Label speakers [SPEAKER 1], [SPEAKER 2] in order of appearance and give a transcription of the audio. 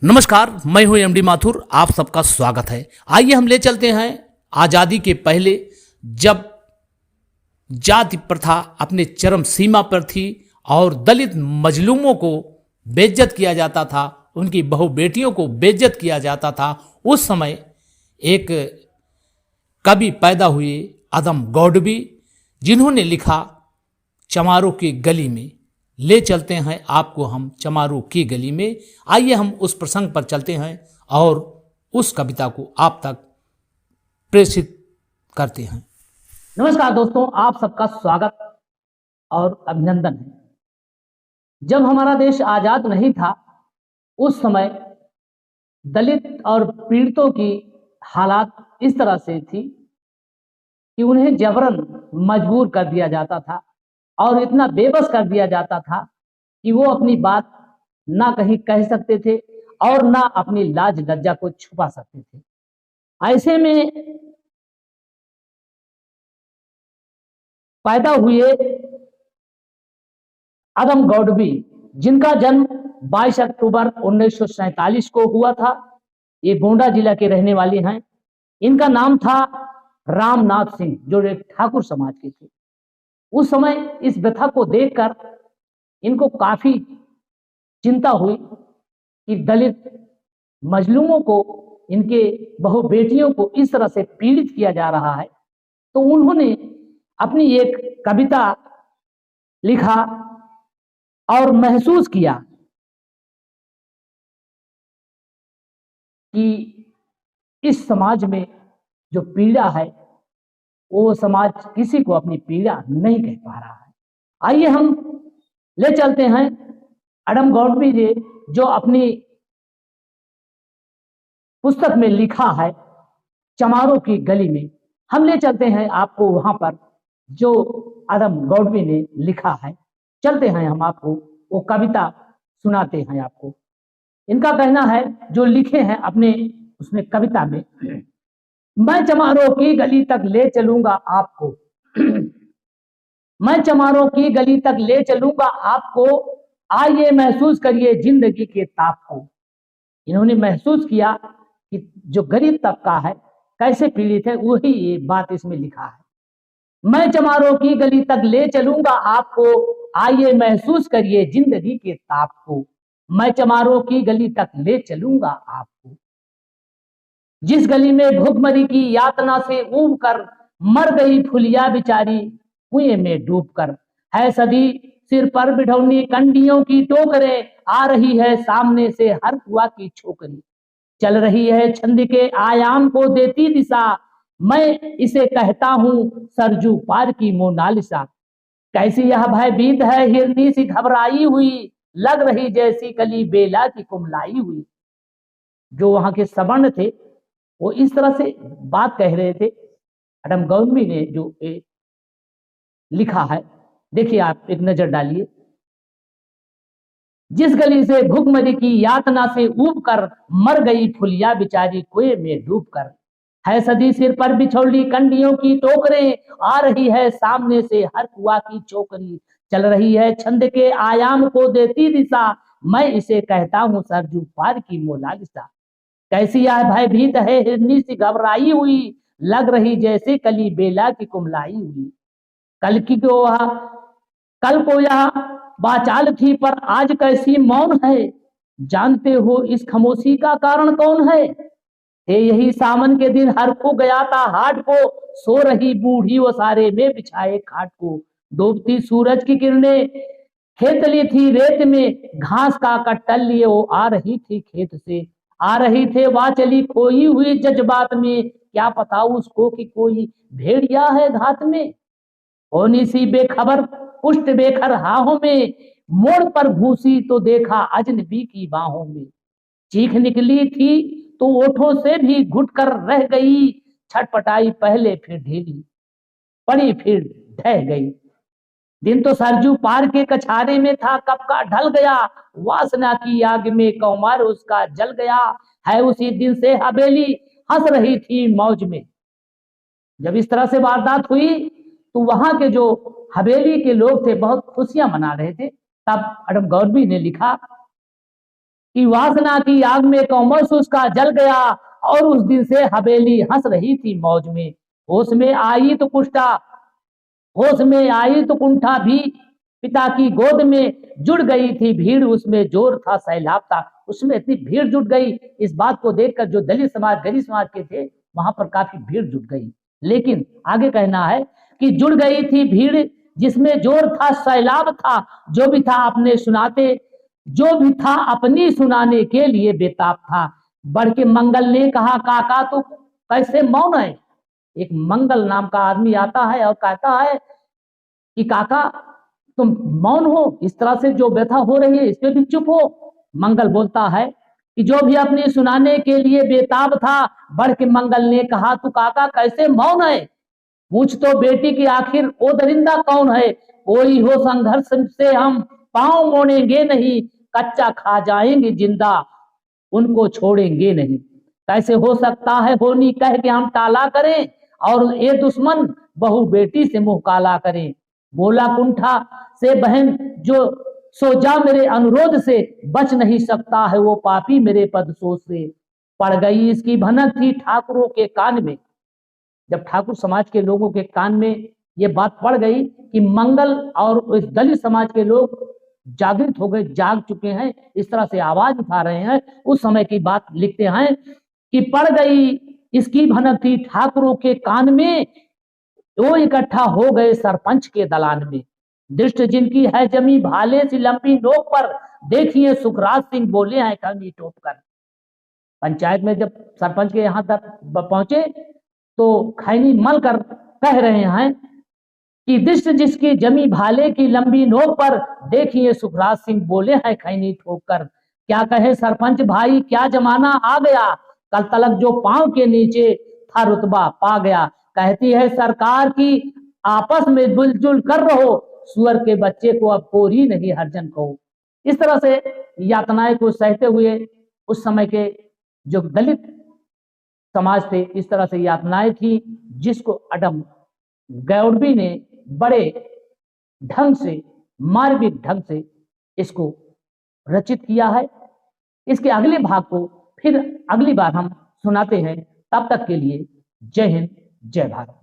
[SPEAKER 1] नमस्कार, मैं हूं एमडी माथुर। आप सबका स्वागत है। आइए हम ले चलते हैं आज़ादी के पहले, जब जाति प्रथा अपने चरम सीमा पर थी और दलित मजलूमों को बेइज्जत किया जाता था, उनकी बहु बेटियों को बेइज्जत किया जाता था। उस समय एक कवि पैदा हुए, आदम गौडवी, जिन्होंने लिखा चमारों की गली में। ले चलते हैं आपको हम चमारों की गली में। आइए हम उस प्रसंग पर चलते हैं और उस कविता को आप तक प्रेषित करते हैं। नमस्कार दोस्तों, आप सबका स्वागत और अभिनंदन है। जब हमारा देश आजाद नहीं था, उस समय दलित और पीड़ितों की हालात इस तरह से थी कि उन्हें जबरन मजबूर कर दिया जाता था और इतना बेबस कर दिया जाता था कि वो अपनी बात ना कहीं कह सकते थे और ना अपनी लाज लज्जा को छुपा सकते थे। ऐसे में पैदा हुए आदम गौडवी, जिनका जन्म 22 अक्टूबर 1947 को हुआ था। ये गोंडा जिला के रहने वाले हैं। इनका नाम था रामनाथ सिंह, जो एक ठाकुर समाज के थे। उस समय इस व्यथा को देखकर इनको काफी चिंता हुई कि दलित मजलूमों को, इनके बहु बेटियों को इस तरह से पीड़ित किया जा रहा है। तो उन्होंने अपनी एक कविता लिखा और महसूस किया कि इस समाज में जो पीड़ा है, वो समाज किसी को अपनी पीड़ा नहीं कह पा रहा है। आइए हम ले चलते हैं आदम गौडवी जी, जो अपनी पुस्तक में लिखा है चमारों की गली में। हम ले चलते हैं आपको वहां पर जो आदम गौडवी ने लिखा है। चलते हैं, हम आपको वो कविता सुनाते हैं आपको। इनका कहना है, जो लिखे हैं अपने उसमें कविता में, मैं चमारों की गली तक ले चलूंगा आपको मैं चमारों की गली तक ले चलूंगा आपको, आइए महसूस करिए जिंदगी के ताप को। इन्होंने महसूस किया कि जो गरीब तबका है कैसे पीड़ित है, वही ये बात इसमें लिखा है। मैं चमारों की गली तक ले चलूंगा आपको, आइए महसूस करिए जिंदगी के ताप को। मैं चमारों की गली तक ले चलूंगा आपको, जिस गली में भूखमरी की यातना से ऊब कर मर गई फुलिया बिचारी कुएं में डूब कर। है सदी सिर पर बिठौनी कंडियों की टोकरे, आ रही है सामने से हर कुआ की छोकरी। चल रही है छंद के आयाम को देती दिशा, मैं इसे कहता हूं सरजू पार की मोनालिसा। कैसी यह भयभीत है हिरनी सी घबराई हुई, लग रही जैसी कली बेला की कुमलाई हुई। जो वहां के सवर्ण थे वो इस तरह से बात कह रहे थे। आदम गौडवी ने जो लिखा है, देखिए आप एक नजर डालिए। जिस गली से भूखमरी की यातना से ऊब कर मर गई फुलिया बिचारी कुएं में डूब कर। है सदी सिर पर बिछोड़ी कंडियों की टोकरे, आ रही है सामने से हर कुआ की चोकरी। चल रही है छंद के आयाम को देती दिशा, मैं इसे कहता हूं सरजू पार की मोनालिसा। कैसी यह भयभीत है हिरनी सी घबराई हुई, लग रही जैसे कली बेला की कुमलाई हुई। कल की को वह कल को यह बाचाल थी पर आज कैसी मौन है, जानते हो इस खामोशी का कारण कौन है। यही सावन के दिन हर को गया था हाट को, सो रही बूढ़ी वो सारे में बिछाए खाट को। डूबती सूरज की किरणें खेतली थी रेत में, घास का कट्टल लिए वो आ रही थी खेत से। आ रही थे वह चली खोई हुई जज्बात में, क्या पता उसको कि कोई भेड़िया है घात में। होनी सी बेखबर पुष्ट बेखर हाहों में, मोड़ पर घूसी तो देखा अजनबी की बाहों में। चीख निकली थी तो ओठों से भी घुट कर रह गई, छटपटाई पहले फिर ढीली पड़ी फिर ढह गई। दिन तो सरजू पार के कछारे में था, कब का ढल गया, वासना की आग में कौमार उसका जल गया। है उसी दिन से हवेली हंस रही थी मौज में। जब इस तरह से वारदात हुई तो वहां के जो हवेली के लोग थे बहुत खुशियां मना रहे थे। तब आदम गौडवी ने लिखा कि वासना की आग में कौमस उसका जल गया, और उस दिन से हवेली हंस रही थी मौज में। होश में आई तो कुष्ठा, होश में आई तो कुंठा भी, पिता की गोद में जुड़ गई थी भीड़, उसमें जोर था सैलाब था। उसमें इतनी भीड़ जुट गई, इस बात को देखकर जो दलित समाज गरीब समाज के थे वहां पर काफी भीड़ जुट गई। लेकिन आगे कहना है कि जुड़ गई थी भीड़ जिसमें जोर था सैलाब था, जो भी था अपने सुनाते, जो भी था अपनी सुनाने के लिए बेताब था। बढ़ के मंगल ने कहा काका तो कैसे मौन है। एक मंगल नाम का आदमी आता है और कहता है कि काका तुम मौन हो, इस तरह से जो व्यथा हो रही है इस पे भी चुप हो। मंगल बोलता है कि जो भी अपनी सुनाने के लिए बेताब था, बढ़ के मंगल ने कहा तू काका कैसे मौन है। पूछ तो बेटी की आखिर ओ दरिंदा कौन है, कोई हो संघर्ष से हम पांव मोड़ेंगे नहीं, कच्चा खा जाएंगे जिंदा उनको छोड़ेंगे नहीं। कैसे हो सकता है होनी कह के हम टाला करें, और ये दुश्मन बहू बेटी से मुंह काला करें। बोला कुंठा से बहन जो सो जा मेरे अनुरोध से, बच नहीं सकता है वो पापी मेरे पदसों से। पड़ गई इसकी भनक थी ठाकुरों के कान में। जब ठाकुर समाज के लोगों के कान में ये बात पड़ गई कि मंगल और इस दलित समाज के लोग जागृत हो गए, जाग चुके हैं, इस तरह से आवाज उठा रहे हैं, उस समय की बात लिखते हैं कि पड़ गई इसकी भनक थी ठाकुरों के कान में, वो इकट्ठा हो गए सरपंच के दलान में। दृष्ट जिनकी है जमी भाले सी लंबी नोक पर, देखिए सुखराज सिंह बोले हैं कंगी टोप कर। पंचायत में जब सरपंच के यहाँ तक पहुंचे तो खैनी मल कर कह रहे हैं कि दृष्ट जिसकी जमी भाले की लंबी नोक पर, देखिए सुखराज सिंह बोले हैं खैनी ठोक कर। क्या कहे सरपंच भाई क्या जमाना आ गया, कल तलक जो पांव के नीचे था रुतबा पा गया। कहती है सरकार की आपस में मिलजुल कर रहो, सुअर के बच्चे को अब कोरी नहीं हरजन को। इस तरह से यातनाएं को सहते हुए उस समय के जो दलित समाज थे, इस तरह से यातनाएं थी, जिसको अडम गौड़बी ने बड़े ढंग से, मार्मिक ढंग से इसको रचित किया है। इसके अगले भाग को फिर अगली बार हम सुनाते हैं। तब तक के लिए जय हिंद, जय भारत।